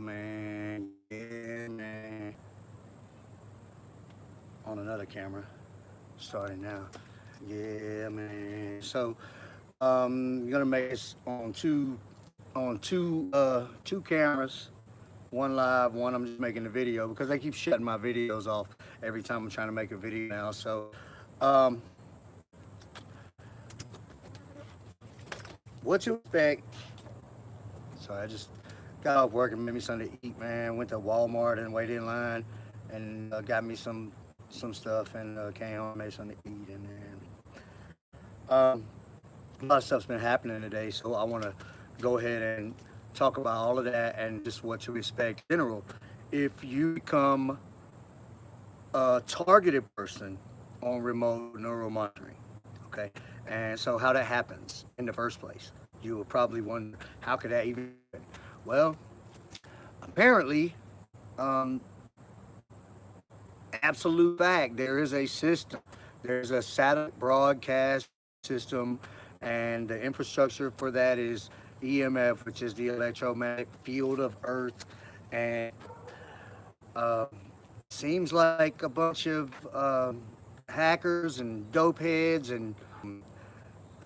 Man, yeah, man. On another camera, starting now. Yeah, man. So, I'm gonna make this on two cameras. One live, one I'm just making the video because they keep shutting my videos off every time I'm trying to make a video now. So, um, what to expect? So I just got off work and made me something to eat, man. Went to Walmart and waited in line and got me some stuff and came home and made something to eat. And then a lot of stuff's been happening today, so I want to go ahead and talk about all of that and just what to expect in general. If you become a targeted person on remote neural monitoring, okay, and so how that happens in the first place, you will probably wonder how could that even happen? Well, apparently, um, absolute fact, there is a system. There's a satellite broadcast system, and the infrastructure for that is EMF, which is the electromagnetic field of Earth, and uh, seems like a bunch of hackers and dope heads and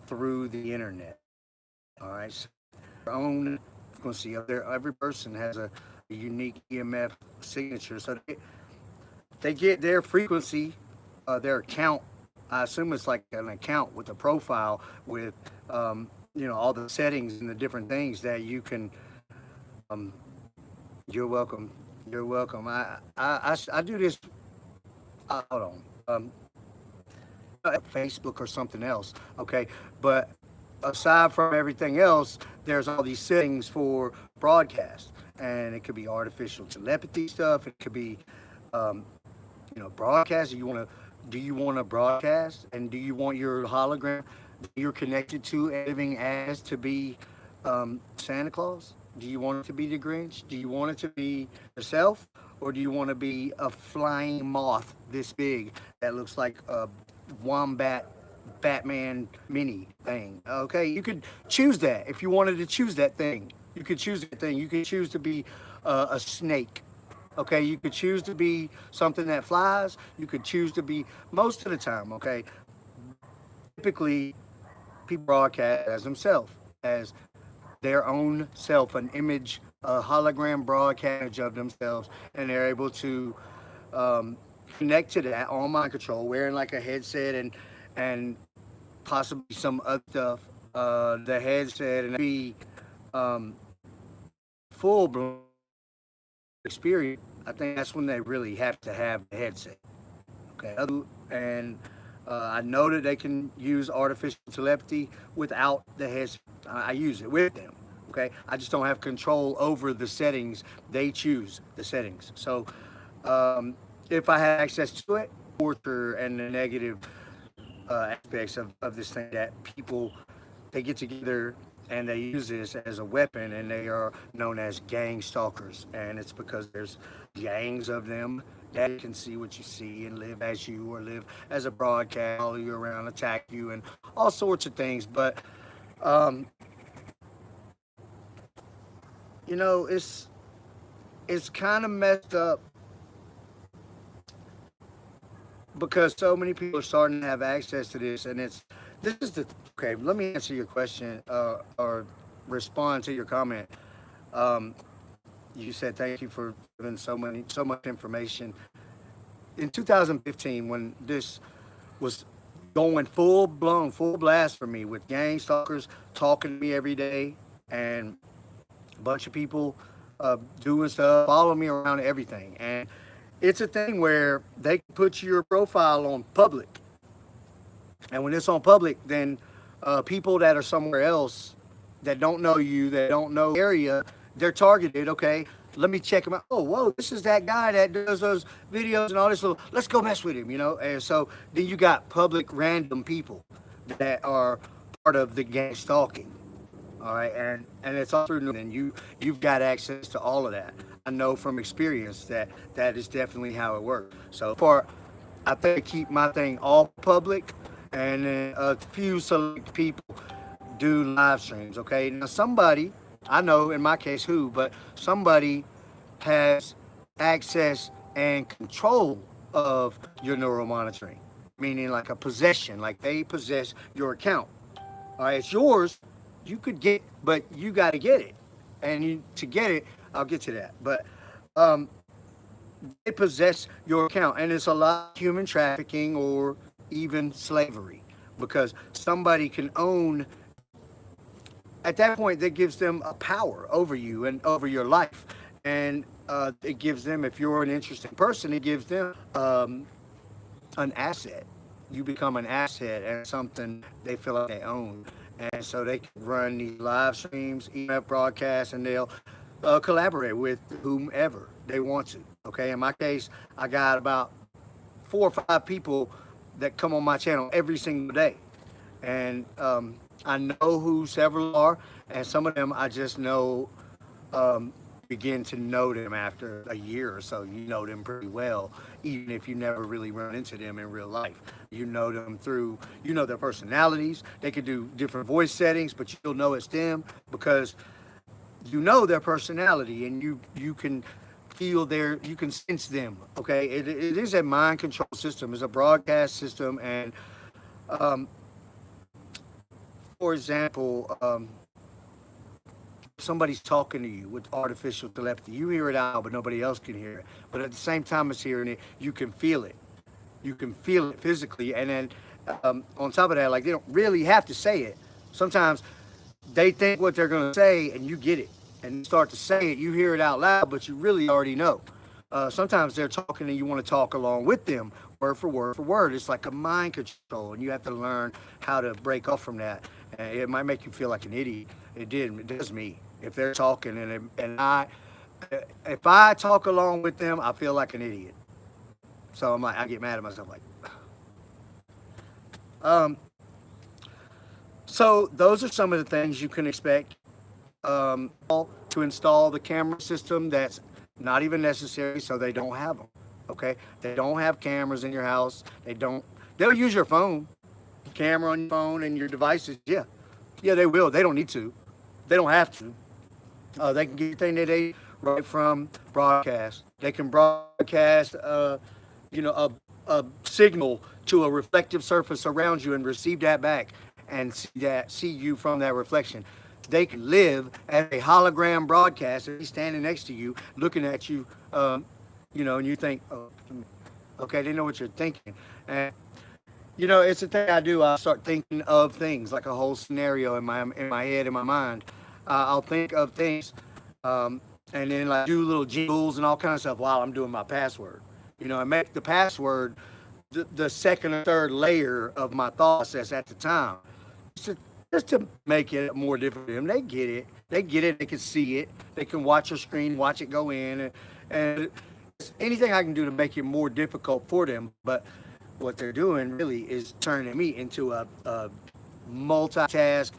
through the internet. All right, so their own frequency of their every person has a unique EMF signature, so they get their frequency, their account. I assume it's like an account with a profile with, all the settings and the different things that you can. Um, you're welcome. You're welcome. I do this. Hold on. Facebook or something else. Okay, but aside from everything else, there's all these settings for broadcast, and it could be artificial telepathy stuff. It could be um, broadcast. Do you want to broadcast, and do you want your hologram that you're connected to and living as to be Santa Claus? Do you want it to be the Grinch? Do you want it to be yourself, or do you want to be a flying moth this big that looks like a wombat Batman mini thing? Okay, you could choose that if you wanted to choose that thing. You could choose that thing. You could choose to be a snake. Okay, you could choose to be something that flies. You could choose to be most of the time. Okay, typically people broadcast as themselves, as their own self, an image, a hologram broadcast of themselves, and they're able to um, connect to that on mind control, wearing like a headset and possibly some other stuff. The headset and be um, full blown experience. I think that's when they really have to have the headset. Okay, and I know that they can use artificial telepathy without the headset. I use it with them. Okay, I just don't have control over the settings. They choose the settings. So if I had access to it, torture and the negative aspects of this thing that people they get together and they use this as a weapon, and they are known as gang stalkers, and it's because there's gangs of them that can see what you see and live as you, or live as a broadcast, follow you around, attack you, and all sorts of things. But um, it's kind of messed up because so many people are starting to have access to this, and this is the okay. Let me answer your question or respond to your comment. Um, you said thank you for giving so much information. In 2015, when this was going full blown, full blast for me with gang stalkers talking to me every day, and a bunch of people doing stuff, following me around everything, and it's a thing where they can put your profile on public, and when it's on public, then people that are somewhere else that don't know you, that don't know the area, they're targeted. Okay, let me check him out. Oh, whoa, this is that guy that does those videos and all this. So let's go mess with him, And so then you got public random people that are part of the gang stalking. All right, and it's all through, and you've got access to all of that. I know from experience that that is definitely how it works. So far, I think keep my thing all public, and then a few select people do live streams. Okay, now somebody, I know in my case who, but somebody has access and control of your neuromonitoring, meaning like a possession, like they possess your account. All right, it's yours. You could get, but you got to get it, and to get it, I'll get to that. But um, they possess your account, and it's a lot of human trafficking or even slavery, because somebody can own. At that point, that gives them a power over you and over your life, and it gives them, if you're an interesting person, it gives them an asset. You become an asset and something they feel like they own. And so they can run these live streams, email broadcasts, and they'll collaborate with whomever they want to. Okay, in my case, I got about 4 or 5 people that come on my channel every single day. And I know who several are, and some of them I just know, you begin to know them after a year or so. You know them pretty well, even if you never really run into them in real life. You know them through, you know their personalities. They could do different voice settings, but you'll know it's them because you know their personality, and you can feel their, you can sense them. Okay, it is a mind control system. It's a broadcast system, and um, for example, somebody's talking to you with artificial telepathy. You hear it out, but nobody else can hear it. But at the same time as hearing it, you can feel it. You can feel it physically. And then on top of that, like they don't really have to say it. Sometimes they think what they're going to say and you get it. And you start to say it, you hear it out loud, but you really already know. Sometimes they're talking and you want to talk along with them, word for word for word. It's like a mind control, and you have to learn how to break off from that. And it might make you feel like an idiot. It does me. If they're talking if I talk along with them, I feel like an idiot. So I'm like, I get mad at myself, like. Um, so those are some of the things you can expect. To install the camera system that's not even necessary, so they don't have them. Okay, they don't have cameras in your house. They don't. They'll use your phone, camera on your phone and your devices. Yeah, yeah, they will. They don't need to. They don't have to. They can get anything that they right from broadcast. They can broadcast, a signal to a reflective surface around you and receive that back and see you from that reflection. They can live as a hologram broadcast. He's standing next to you, looking at you, and you think, oh, okay, they know what you're thinking. And it's a thing I do. I start thinking of things like a whole scenario in my head, in my mind. I'll think of things, and then like do little jingles and all kinds of stuff while I'm doing my password. And make the password the second or third layer of my thought process at the time, just to, just to make it more difficult for them. They get it. They get it. They can see it. They can watch your screen, watch it go in, and anything I can do to make it more difficult for them. But what they're doing really is turning me into a multitask,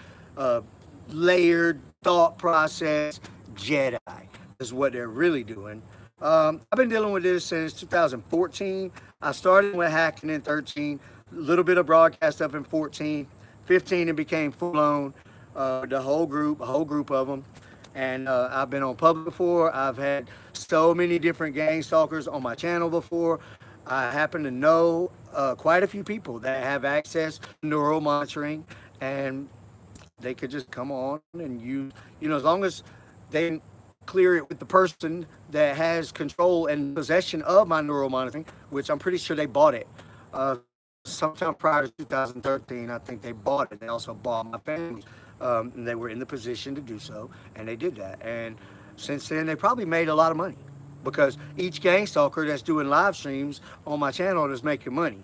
layered thought process Jedi is what they're really doing. I've been dealing with this since 2014. I started with hacking in 13, a little bit of broadcast stuff in 14. 15, it became full blown. A whole group of them. And I've been on public before. I've had so many different gang stalkers on my channel before. I happen to know quite a few people that have access to neural monitoring, and they could just come on and as long as they clear it with the person that has control and possession of my neural monitoring, which I'm pretty sure they bought it. Sometime prior to 2013, I think they bought it. They also bought my family. And they were in the position to do so, and they did that. And since then, they probably made a lot of money because each gang stalker that's doing live streams on my channel is making money.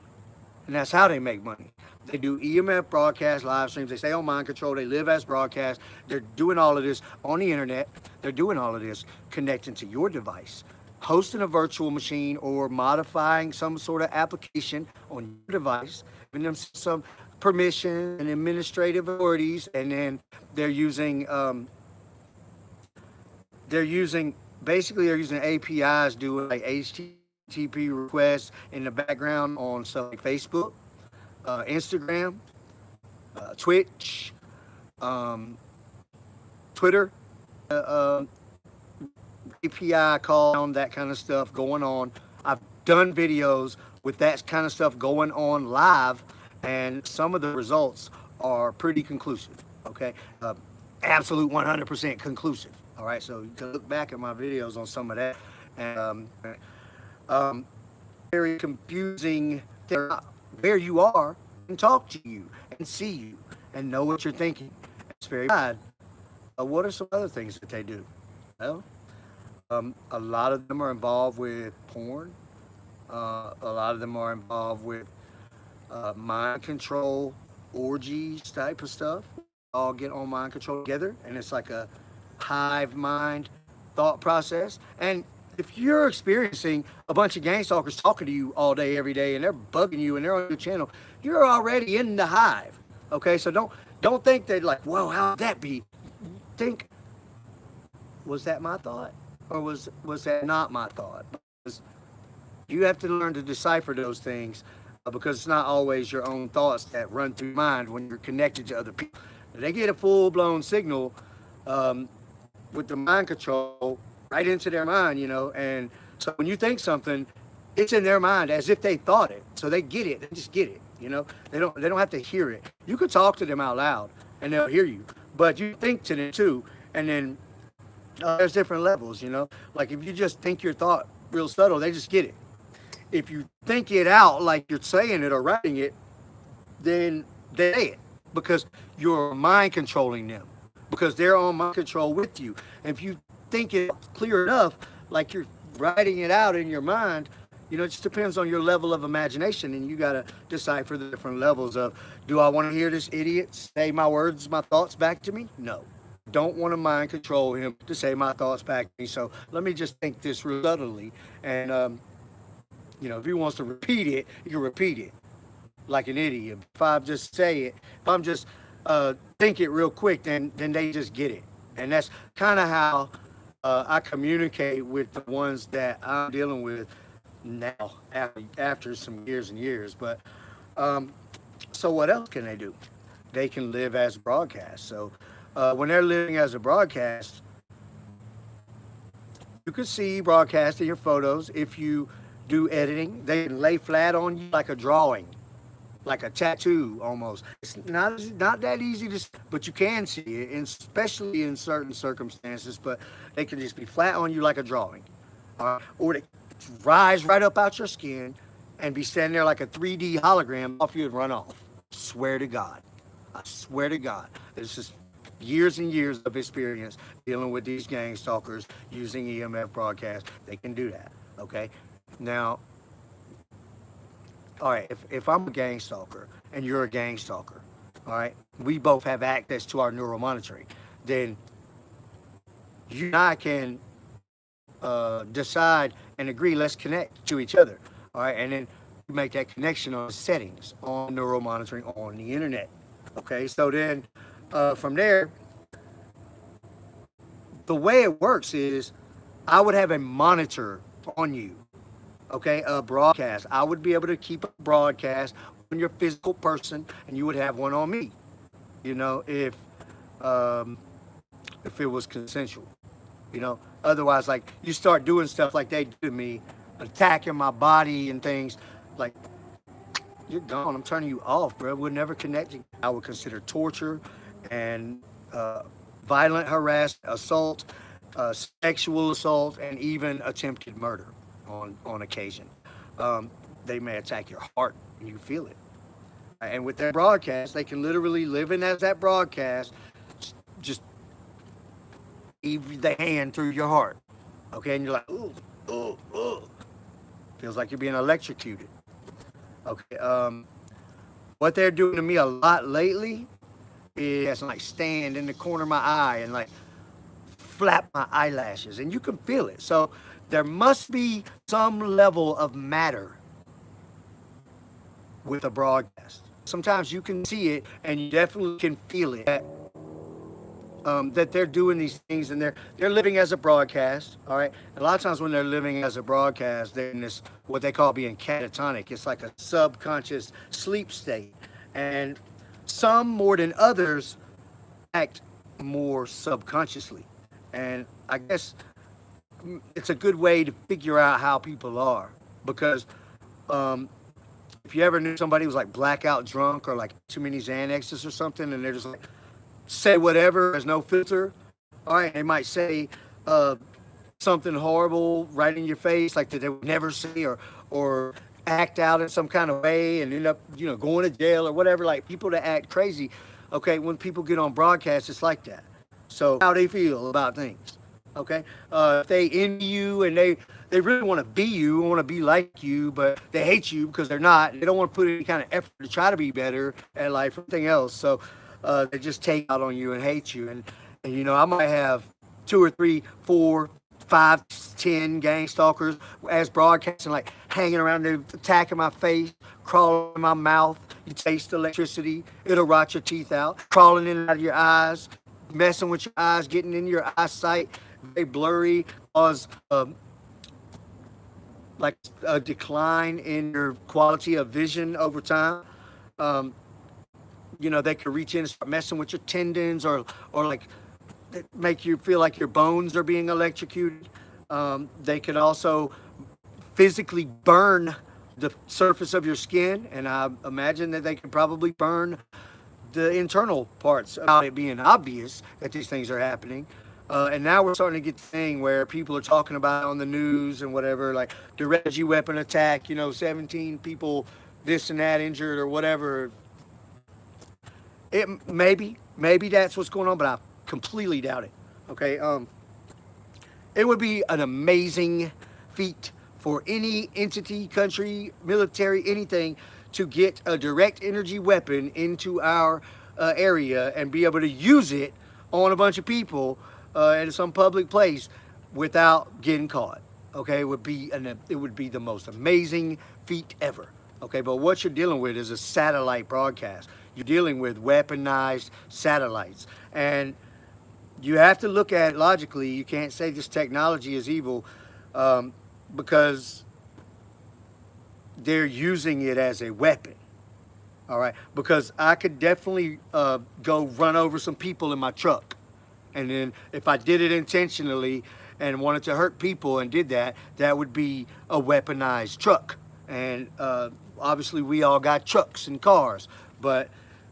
And that's how they make money. They do EMF broadcast live streams. They stay on mind control. They live as broadcast. They're doing all of this on the internet. They're doing all of this connecting to your device, hosting a virtual machine or modifying some sort of application on your device, giving them some permission and administrative authorities, and then they're using APIs, doing like HTTP requests in the background on stuff like Facebook, Instagram, Twitch, Twitter, API call, on that kind of stuff going on. I've done videos with that kind of stuff going on live, and some of the results are pretty conclusive. Okay, absolute 100% conclusive. All right, so you can look back at my videos on some of that, and um, very confusing. Where you are and talk to you and see you and know what you're thinking. It's very bad. What are some other things that they do? Well, a lot of them are involved with porn. A lot of them are involved with mind control, orgies type of stuff. All get on mind control together, and it's like a hive mind thought process. And if you're experiencing a bunch of gang stalkers talking to you all day, every day, and they're bugging you and they're on your channel, you're already in the hive. Okay, so don't think that like, whoa, how would that be? Think, was that my thought, or was that not my thought? Because you have to learn to decipher those things, because it's not always your own thoughts that run through your mind when you're connected to other people. They get a full-blown signal with the mind control right into their mind, and so when you think something, it's in their mind as if they thought it, so they get it. They just get it. They don't have to hear it. You could talk to them out loud and they'll hear you, but you think to them too, and then there's different levels. Like if you just think your thought real subtle, they just get it. If you think it out like you're saying it or writing it, then they say it, because you're mind controlling them, because they're on mind control with you. And if you think it clear enough, like you're writing it out in your mind, it just depends on your level of imagination, and you got to decipher the different levels of, do I want to hear this idiot say my words, my thoughts back to me? No. Don't want to mind control him to say my thoughts back to me. So let me just think this real subtly. And, if he wants to repeat it, he can repeat it like an idiot. If I just say it, if I'm just think it real quick, then they just get it. And that's kind of how I communicate with the ones that I'm dealing with now, after some years and years. But so what else can they do? They can live as a broadcast. So when they're living as a broadcast, you can see broadcasting your photos. If you do editing, they can lay flat on you like a drawing, like a tattoo almost. It's not that easy to see, but you can see it, and especially in certain circumstances. But they can just be flat on you like a drawing, or they rise right up out your skin and be standing there like a 3D hologram off you and run off. Swear to God. I swear to God. This is years and years of experience dealing with these gang stalkers using EMF broadcast. They can do that, okay? Now, all right, if I'm a gang stalker and you're a gang stalker, all right, we both have access to our neuromonitoring, then you and I can decide and agree, let's connect to each other, all right, and then make that connection on settings, on neuromonitoring, on the internet, okay? So then from there, the way it works is I would have a monitor on you, okay, a broadcast. I would be able to keep a broadcast on your physical person, and you would have one on me, if it was consensual, Otherwise, like, you start doing stuff like they do to me, attacking my body and things, like, you're gone. I'm turning you off, bro. We're never connecting. I would consider torture and violent harassment, assault, sexual assault, and even attempted murder on occasion. They may attack your heart and you feel it. And with their broadcast, they can literally live in as that broadcast, just the hand through your heart, okay? And you're like, ooh, ooh, ooh. Feels like you're being electrocuted. Okay, what they're doing to me a lot lately is like stand in the corner of my eye and like flap my eyelashes, and you can feel it. So there must be some level of matter with a broadcast. Sometimes you can see it and you definitely can feel it. That they're doing these things, and they're living as a broadcast, all right? A lot of times when they're living as a broadcast, they're in this, what they call being catatonic. It's like a subconscious sleep state. And some more than others act more subconsciously. And I guess it's a good way to figure out how people are, because um, if you ever knew somebody who was like blackout drunk or like too many Xanaxes or something, and they're just like say whatever, there's no filter. All right, they might say uh, something horrible right in your face, like that they would never say, or act out in some kind of way and end up, going to jail or whatever. Like people that act crazy. Okay, when people get on broadcast, it's like that. So how they feel about things. Okay, if they envy you and they really want to be you, want to be like you, but they hate you because they're not. They don't want to put any kind of effort to try to be better at life or anything else. So they just take out on you and hate you. And I might have two or three, four, 5, 10 gang stalkers as broadcasting, like hanging around there, attacking my face, crawling in my mouth. You taste electricity, it'll rot your teeth out, crawling in and out of your eyes, messing with your eyes, getting in your eyesight, very blurry, cause like a decline in your quality of vision over time. Um, they could reach in and start messing with your tendons, or like make you feel like your bones are being electrocuted. They could also physically burn the surface of your skin, and I imagine that they could probably burn the internal parts without it being obvious that these things are happening. And now we're starting to get the thing where people are talking about on the news and whatever, like the Reggie weapon attack, 17 people, this and that injured or whatever. Maybe that's what's going on, but I completely doubt it. Okay, it would be an amazing feat for any entity, country, military, anything, to get a direct energy weapon into our area and be able to use it on a bunch of people in some public place without getting caught. Okay, it would be the most amazing feat ever. Okay, but what you're dealing with is a satellite broadcast. You're dealing with weaponized satellites, and you have to look at it logically. You can't say this technology is evil because they're using it as a weapon. All right, because I could definitely go run over some people in my truck, and then if I did it intentionally and wanted to hurt people and did that, that would be a weaponized truck. And obviously, we all got trucks and cars, but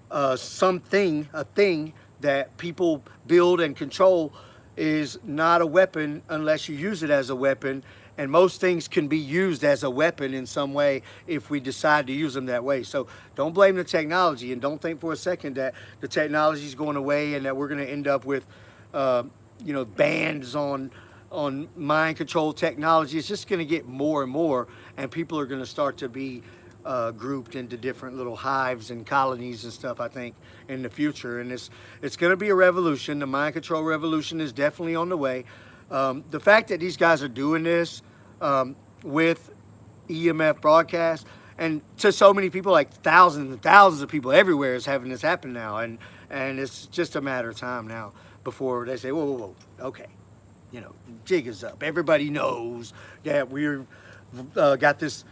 a thing that people build and control is not a weapon unless you use it as a weapon. And most things can be used as a weapon in some way if we decide to use them that way. So don't blame the technology, and don't think for a second that the technology is going away and that we're going to end up with, bans on mind control technology. It's just going to get more and more, and people are going to start to be grouped into different little hives and colonies and stuff, I think, in the future. And it's going to be a revolution. The mind control revolution is definitely on the way. The fact that these guys are doing this with EMF broadcast, and to so many people, like thousands and thousands of people everywhere, is having this happen now. And it's just a matter of time now before they say, whoa, whoa, whoa, okay. Jig is up. Everybody knows that we're got this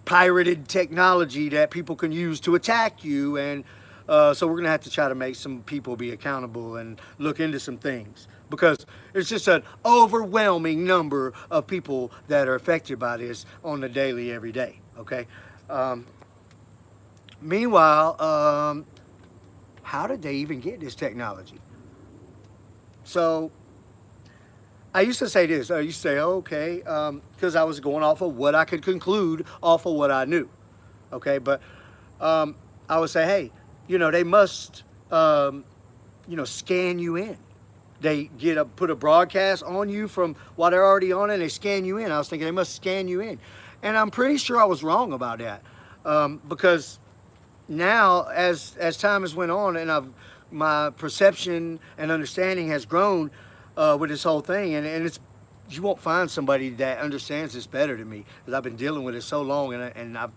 pirated technology that people can use to attack you, and so we're gonna have to try to make some people be accountable and look into some things, because it's just an overwhelming number of people that are affected by this on the daily, every day. Okay. Meanwhile, how did they even get this technology? So I used to say this. I used to say, okay, because I was going off of what I could conclude off of what I knew. Okay, but I would say, hey, they must, scan you in. They put a broadcast on you from while they're already on it, and they scan you in. I was thinking they must scan you in. And I'm pretty sure I was wrong about that, because now, as time has went on, and my perception and understanding has grown with this whole thing, and you won't find somebody that understands this better than me, because I've been dealing with it so long, and I've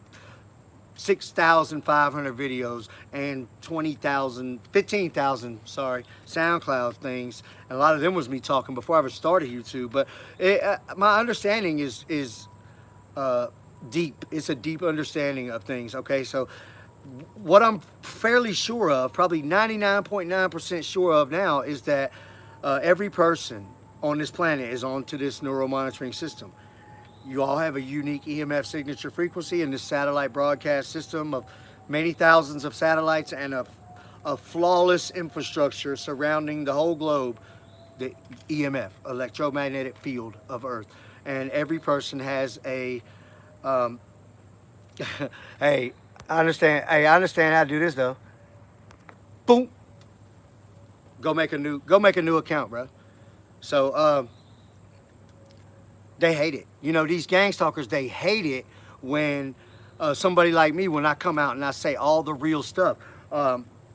6,500 videos and 15,000 SoundCloud things, and a lot of them was me talking before I ever started YouTube. But my understanding is deep. It's a deep understanding of things. Okay, so what I'm fairly sure of, probably 99.9% sure of now, is that every person on this planet is onto this neural monitoring system. You all have a unique EMF signature frequency in this satellite broadcast system of many thousands of satellites and a flawless infrastructure surrounding the whole globe, the EMF, electromagnetic field of Earth. And every person has a, um, hey, I understand how to do this though. Boom, go make a new account, bro. So, they hate it. You know, these gang stalkers, they hate it when somebody like me, when I come out and I say all the real stuff,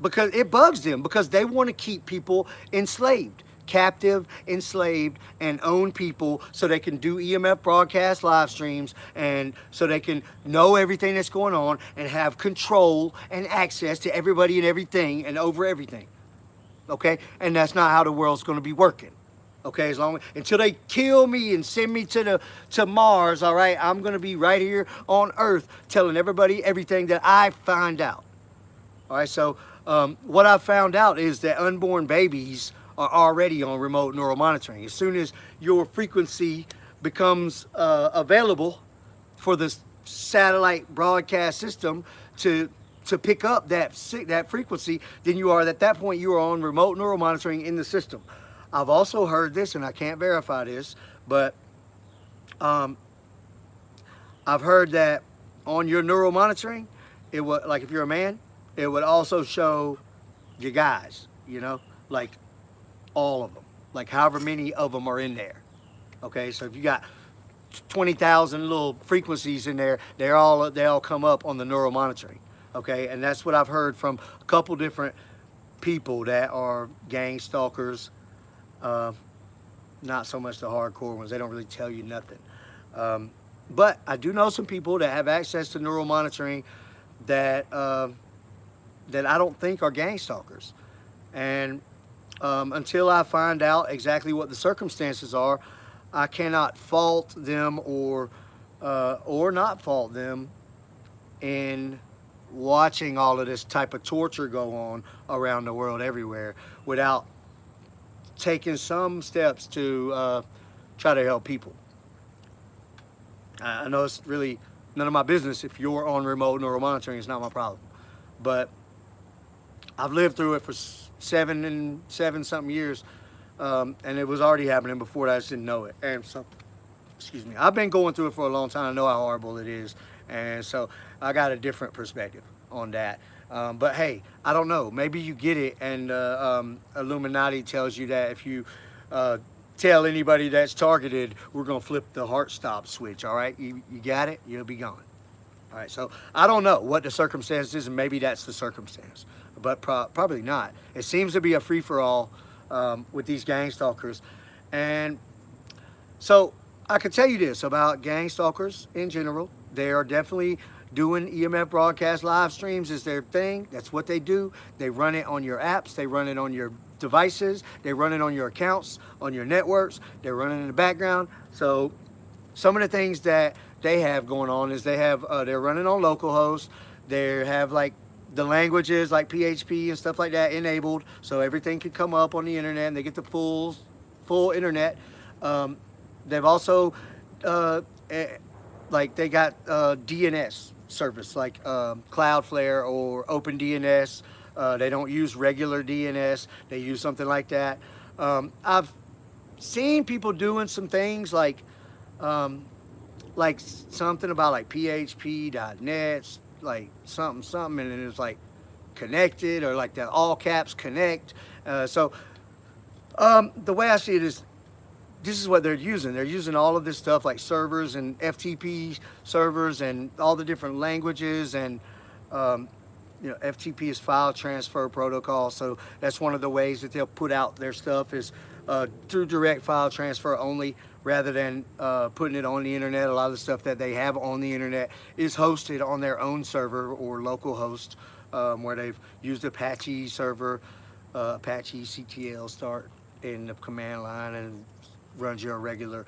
because it bugs them, because they want to keep people enslaved, captive, enslaved, and own people so they can do EMF broadcast live streams and so they can know everything that's going on and have control and access to everybody and everything and over everything. Okay? And that's not how the world's going to be working. Okay, as long until they kill me and send me to Mars, all right, I'm gonna be right here on Earth telling everybody everything that I find out. All right, so what I found out is that unborn babies are already on remote neural monitoring. As soon as your frequency becomes available for the satellite broadcast system to pick up that frequency, then you are at that point you are on remote neural monitoring in the system. I've also heard this, and I can't verify this, but I've heard that on your neural monitoring, it would, like if you're a man, it would also show your guys, you know, like all of them, like however many of them are in there. Okay, so if you got 20,000 little frequencies in there, they all come up on the neural monitoring. Okay, and that's what I've heard from a couple different people that are gang stalkers. Not so much the hardcore ones. They don't really tell you nothing. But I do know some people that have access to neural monitoring that that I don't think are gang stalkers. And until I find out exactly what the circumstances are, I cannot fault them or not fault them in watching all of this type of torture go on around the world everywhere without taking some steps to try to help people. I know it's really none of my business if you're on remote neural monitoring. It's not my problem. But I've lived through it for seven something years, and it was already happening before that. I just didn't know it. And so, excuse me, I've been going through it for a long time. I know how horrible it is, and so I got a different perspective on that. But hey, I don't know. Maybe you get it, and Illuminati tells you that if you tell anybody that's targeted, we're gonna flip the heart stop switch. All right, you got it. You'll be gone. All right. So I don't know what the circumstance is, and maybe that's the circumstance, but probably not. It seems to be a free for all with these gang stalkers, and so I can tell you this about gang stalkers in general. They are definitely doing EMF broadcast live streams is their thing. That's what they do. They run it on your apps. They run it on your devices. They run it on your accounts, on your networks. They're running in the background. So some of the things that they have going on is they're running on localhost. They have like the languages like PHP and stuff like that enabled, so everything can come up on the internet and they get the full internet. They've also like they got DNS service like Cloudflare or OpenDNS. They don't use regular DNS. They use something like that. I've seen people doing some things like something about like PHP.net, like something, and then it's like connected or like the all caps connect. So the way I see it is, this is what they're using. They're using all of this stuff like servers and FTP servers and all the different languages, and FTP is file transfer protocol. So that's one of the ways that they'll put out their stuff is through direct file transfer only, rather than putting it on the internet. A lot of the stuff that they have on the internet is hosted on their own server or local host, where they've used Apache server, Apache CTL start in the command line, and runs your regular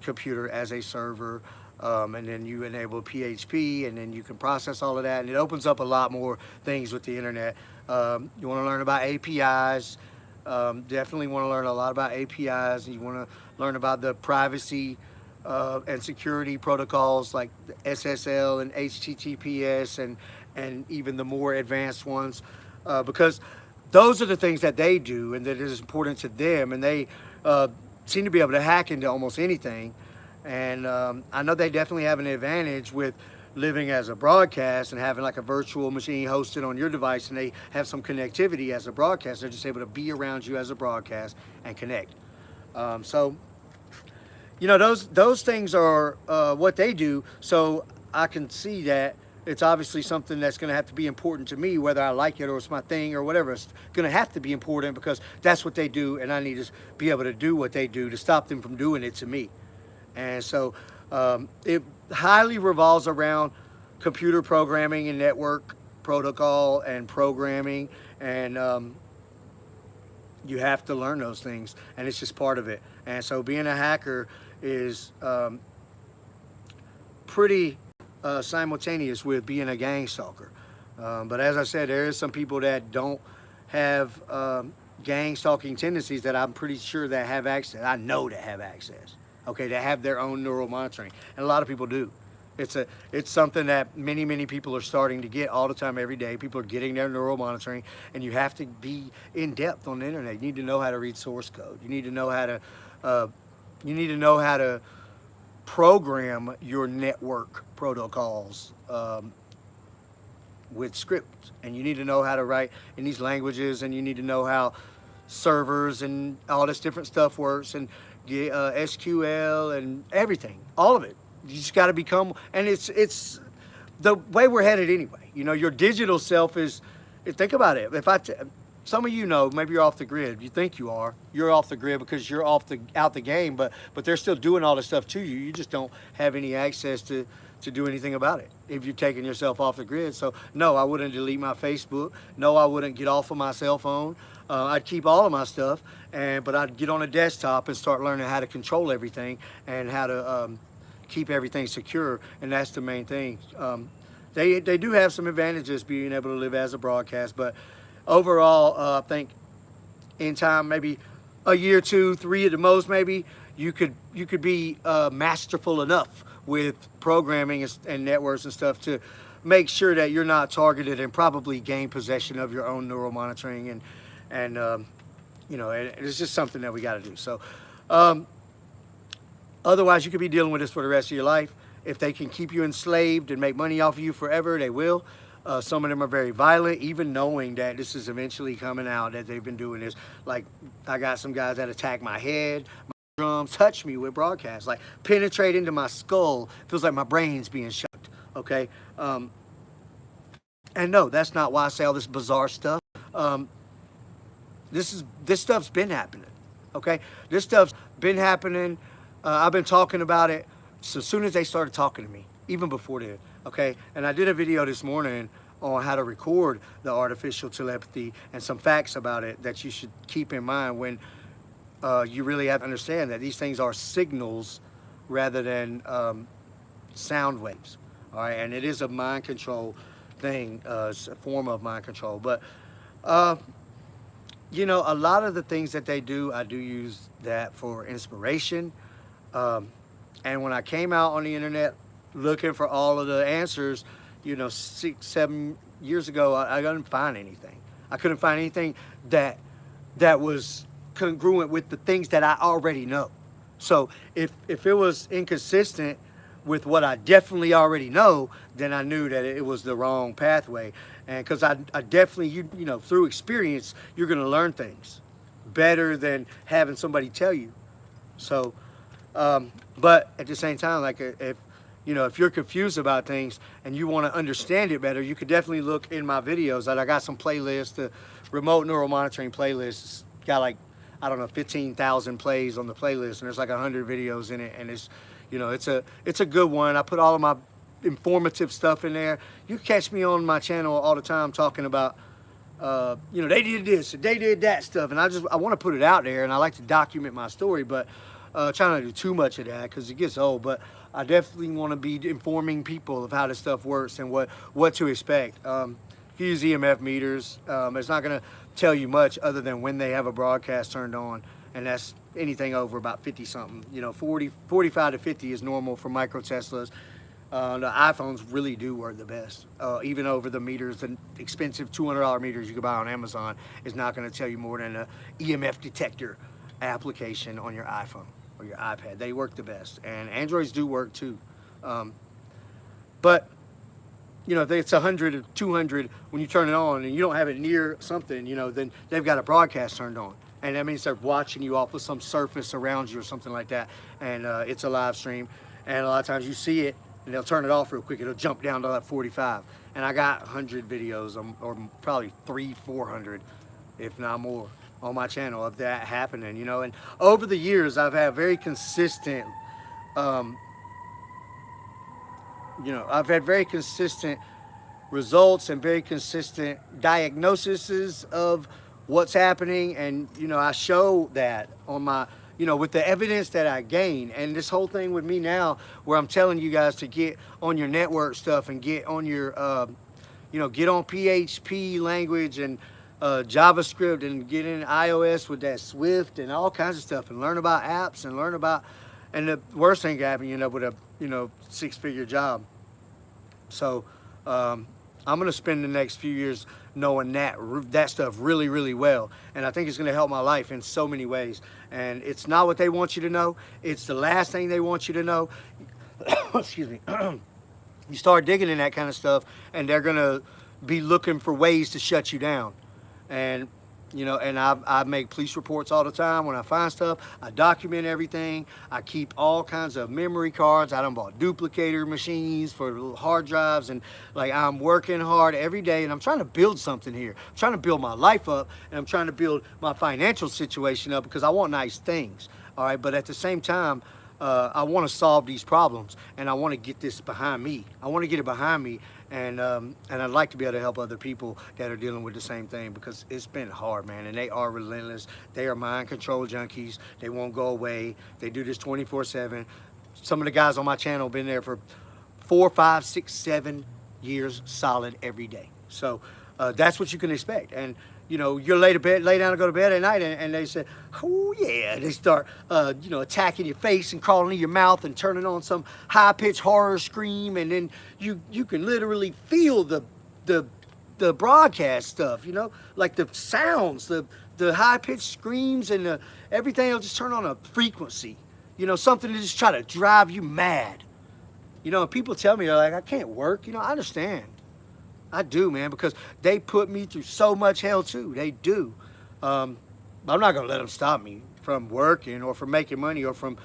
computer as a server, and then you enable PHP, and then you can process all of that, and it opens up a lot more things with the internet. You want to learn about APIs, Definitely want to learn a lot about APIs. You want to learn about the privacy and security protocols like the SSL and HTTPS and even the more advanced ones, because those are the things that they do and that is important to them, and they seem to be able to hack into almost anything. And I know they definitely have an advantage with living as a broadcast and having like a virtual machine hosted on your device, and they have some connectivity as a broadcast. They're just able to be around you as a broadcast and connect. So you know, those things are what they do. So I can see that it's obviously something that's going to have to be important to me, whether I like it or it's my thing or whatever. It's going to have to be important because that's what they do, and I need to be able to do what they do to stop them from doing it to me. And so it highly revolves around computer programming and network protocol and programming, and you have to learn those things, and it's just part of it. And so being a hacker is pretty simultaneous with being a gang stalker. But as I said, there is some people that don't have gang stalking tendencies that I'm pretty sure that have access. I know that have access. Okay, that have their own neural monitoring, and a lot of people do. It's something that many people are starting to get all the time, every day. People are getting their neural monitoring, and you have to be in depth on the internet. You need to know how to read source code. You need to know how to program your network protocols with scripts, and you need to know how to write in these languages, and you need to know how servers and all this different stuff works, and SQL and everything, all of it. You just got to become, and it's the way we're headed anyway. You know, your digital self is, think about it. Some of you know, maybe you're off the grid. You think you are. You're off the grid because you're out the game, but they're still doing all this stuff to you. You just don't have any access to do anything about it if you're taking yourself off the grid. So no, I wouldn't delete my Facebook. No, I wouldn't get off of my cell phone. I'd keep all of my stuff, but I'd get on a desktop and start learning how to control everything and how to keep everything secure, and that's the main thing. They do have some advantages being able to live as a broadcast, but overall, I think in time, maybe a year, 2, 3 at the most, maybe you could be masterful enough with programming and networks and stuff to make sure that you're not targeted and probably gain possession of your own neural monitoring, and you know, it's just something that we got to do. So otherwise, you could be dealing with this for the rest of your life. If they can keep you enslaved and make money off of you forever, they will. Some of them are very violent, even knowing that this is eventually coming out, that they've been doing this. Like, I got some guys that attack my head, my drums, touch me with broadcasts, like penetrate into my skull. Feels like my brain's being shocked, okay? And no, that's not why I say all this bizarre stuff. This stuff's been happening, okay? This stuff's been happening. I've been talking about it so as soon as they started talking to me, even before then, okay? And I did a video this morning on how to record the artificial telepathy and some facts about it that you should keep in mind when you really have to understand that these things are signals rather than sound waves, all right? And it is a mind control thing, it's a form of mind control. But, you know, a lot of the things that they do, I do use that for inspiration. And when I came out on the internet looking for all of the answers, you know, 6, 7 years ago, I couldn't find anything. I couldn't find anything that was congruent with the things that I already know. So if it was inconsistent with what I definitely already know, then I knew that it was the wrong pathway. And because I definitely, you know, through experience, you're going to learn things better than having somebody tell you. So, but at the same time, like if you're confused about things and you want to understand it better, you could definitely look in my videos. I got some playlists, the remote neural monitoring playlists. Got like, I don't know, 15,000 plays on the playlist, and there's like 100 videos in it, and it's, you know, it's a good one. I put all of my informative stuff in there. You catch me on my channel all the time talking about, you know, they did this, they did that stuff, and I want to put it out there, and I like to document my story, but trying not to do too much of that because it gets old. But I definitely want to be informing people of how this stuff works and what to expect. You use EMF meters. It's not going to tell you much other than when they have a broadcast turned on, and that's anything over about 50 something. 45 to 50 is normal for micro Teslas. The iPhones really do work the best. Even over the meters, the expensive $200 meters you can buy on Amazon is not going to tell you more than an EMF detector application on your iPhone or your iPad. They work the best, and Androids do work too. But if it's 100 or 200 when you turn it on and you don't have it near something, then they've got a broadcast turned on. And that means they're watching you off of some surface around you or something like that. And it's a live stream. And a lot of times you see it and they'll turn it off real quick. It'll jump down to that 45. And I got 100 videos, or probably 400, if not more, on my channel of that happening, And over the years, I've had very consistent, I've had very consistent results and very consistent diagnoses of what's happening. And, I show that on my, with the evidence that I gain. And this whole thing with me now, where I'm telling you guys to get on your network stuff and get on your, get on PHP language and JavaScript and get in iOS with that Swift and all kinds of stuff and learn about apps and learn about, and the worst thing can happen, with a, 6-figure job. So I'm going to spend the next few years knowing that stuff really, really well. And I think it's going to help my life in so many ways. And it's not what they want you to know. It's the last thing they want you to know. Excuse me. You start digging in that kind of stuff, and they're going to be looking for ways to shut you down. And and I make police reports all the time when I find stuff. I document everything. I keep all kinds of memory cards. I done bought duplicator machines for hard drives, and I'm working hard every day, and I'm trying to build something here. I'm trying to build my life up, and I'm trying to build my financial situation up because I want nice things. All right, but at the same time, I want to solve these problems, and I want to get this behind me. I want to get it behind me, and I'd like to be able to help other people that are dealing with the same thing, because it's been hard, man, and they are relentless. They are mind control junkies. They won't go away. They do this 24/7. Some of the guys on my channel have been there for 4, 5, 6, 7 years solid every day. So that's what you can expect. And you're lay down to go to bed at night, and they say, oh yeah, they start, attacking your face and crawling in your mouth and turning on some high-pitched horror scream, and then you can literally feel the broadcast stuff, like the sounds, the high-pitched screams, and everything will just turn on a frequency, something to just try to drive you mad. People tell me, I can't work. I understand. I do, man, because they put me through so much hell too. They do. I'm not going to let them stop me from working or from making money or from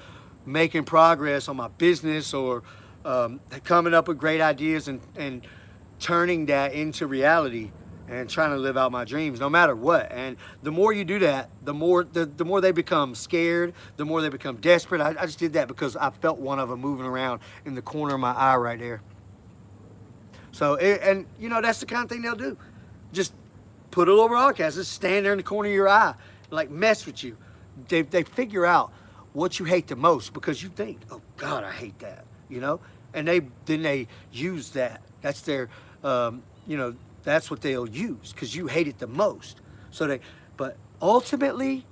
making progress on my business or coming up with great ideas and turning that into reality and trying to live out my dreams no matter what. And the more you do that, the more they become scared, the more they become desperate. I just did that because I felt one of them moving around in the corner of my eye right there. So, that's the kind of thing they'll do. Just put a little broadcast, just stand there in the corner of your eye, mess with you. They figure out what you hate the most because you think, oh God, I hate that, And then they use that. That's their, that's what they'll use because you hate it the most. But ultimately,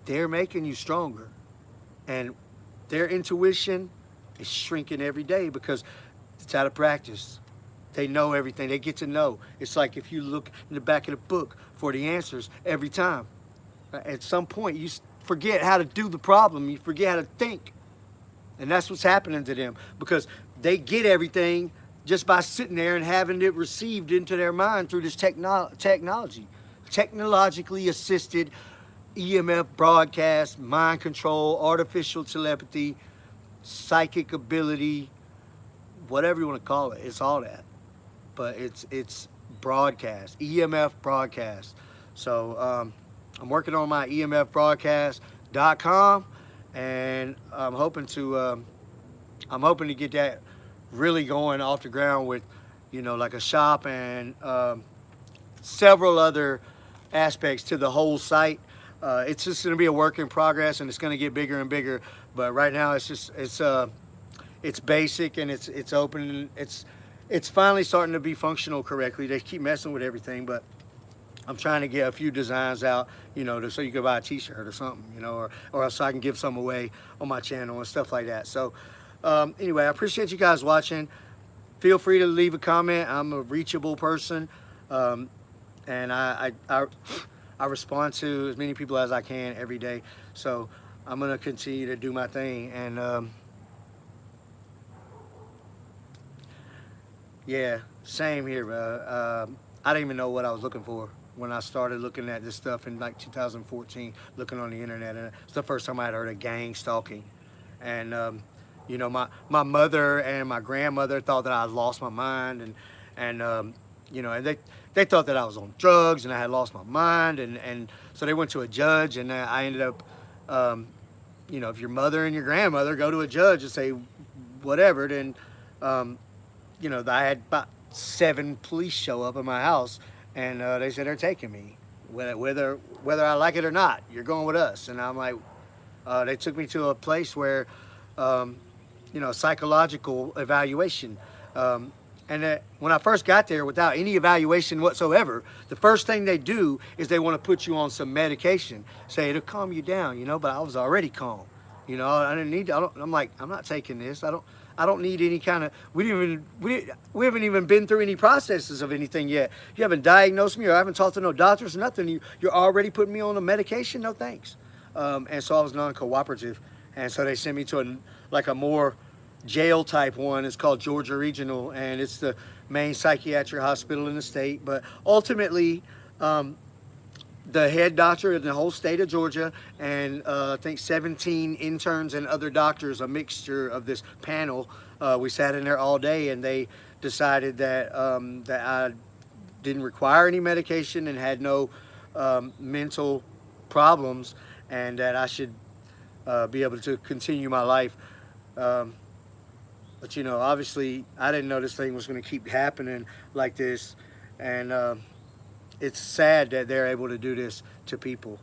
they're making you stronger. And their intuition is shrinking every day because it's out of practice. They know everything. They get to know. It's like if you look in the back of the book for the answers every time. At some point, you forget how to do the problem. You forget how to think. And that's what's happening to them because they get everything just by sitting there and having it received into their mind through this technology. Technologically assisted EMF broadcast, mind control, artificial telepathy, psychic ability, whatever you want to call it. It's all that. But it's broadcast, EMF broadcast. So I'm working on my EMFbroadcast.com, and I'm hoping to get that really going off the ground with, like a shop and several other aspects to the whole site. It's just going to be a work in progress, and it's going to get bigger and bigger. But right now, it's basic and it's open. it's finally starting to be functional correctly. They keep messing with everything, but I'm trying to get a few designs out, so you can buy a T-shirt or something, or else I can give some away on my channel and stuff like that. So anyway, I appreciate you guys watching. Feel free to leave a comment. I'm a reachable person, and I respond to as many people as I can every day. So I'm gonna continue to do my thing, and yeah, same here. I didn't even know what I was looking for when I started looking at this stuff in like 2014, looking on the internet, and it's the first time I had heard of gang stalking. And my mother and my grandmother thought that I had lost my mind, and they thought that I was on drugs and I had lost my mind, and so they went to a judge, and I ended up, if your mother and your grandmother go to a judge and say whatever, then I had about 7 police show up at my house, and they said they're taking me, whether I like it or not. You're going with us, and I'm like, they took me to a place where, psychological evaluation. And when I first got there, without any evaluation whatsoever, the first thing they do is they want to put you on some medication, say it'll calm you down, but I was already calm. I didn't need. I'm like, I'm not taking this. I don't need any kind of. We haven't even been through any processes of anything yet. You haven't diagnosed me, or I haven't talked to no doctors or nothing. You're already putting me on the medication. No thanks. And so I was non-cooperative, and so they sent me to a more jail type one. It's called Georgia Regional, and it's the main psychiatric hospital in the state. But ultimately, the head doctor in the whole state of Georgia, and I think 17 interns and other doctors, a mixture of this panel, we sat in there all day, and they decided that that I didn't require any medication and had no mental problems, and that I should be able to continue my life. But obviously I didn't know this thing was going to keep happening like this, and it's sad that they're able to do this to people,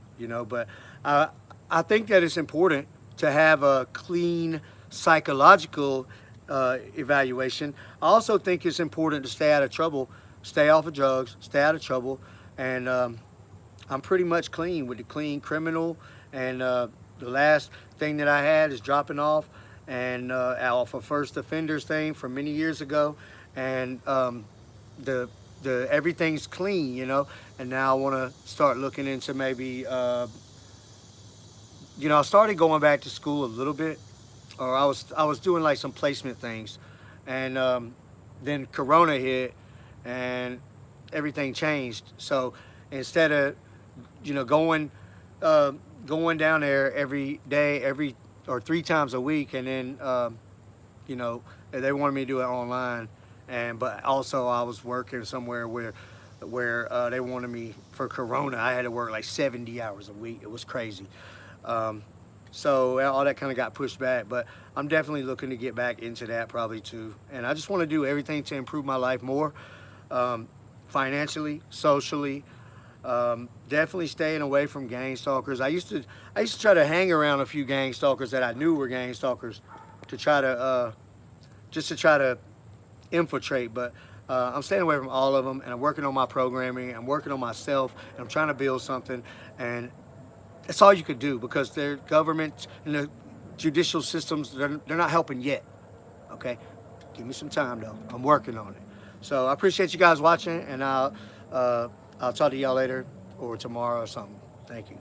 but I think that it's important to have a clean psychological evaluation. I also think it's important to stay out of trouble, stay off of drugs, stay out of trouble, and I'm pretty much clean with the clean criminal, and the last thing that I had is dropping off, and off a first offenders thing from many years ago, and the everything's clean, and now I want to start looking into maybe I started going back to school a little bit, or I was doing like some placement things, and then Corona hit and everything changed. So instead of going down there every day, or 3 times a week, and then they wanted me to do it online, but also I was working somewhere where they wanted me for Corona. I had to work like 70 hours a week. It was crazy. So all that kind of got pushed back, but I'm definitely looking to get back into that probably too. And I just want to do everything to improve my life more, financially, socially. Definitely staying away from gang stalkers. I used to try to hang around a few gang stalkers that I knew were gang stalkers, to try to just to try to infiltrate, but I'm staying away from all of them, and I'm working on my programming, I'm working on myself, and I'm trying to build something, and that's all you could do, because their government and the judicial systems, they're not helping yet. Okay, give me some time though. I'm working on it. So I appreciate you guys watching, and I'll talk to y'all later or tomorrow or something. Thank you.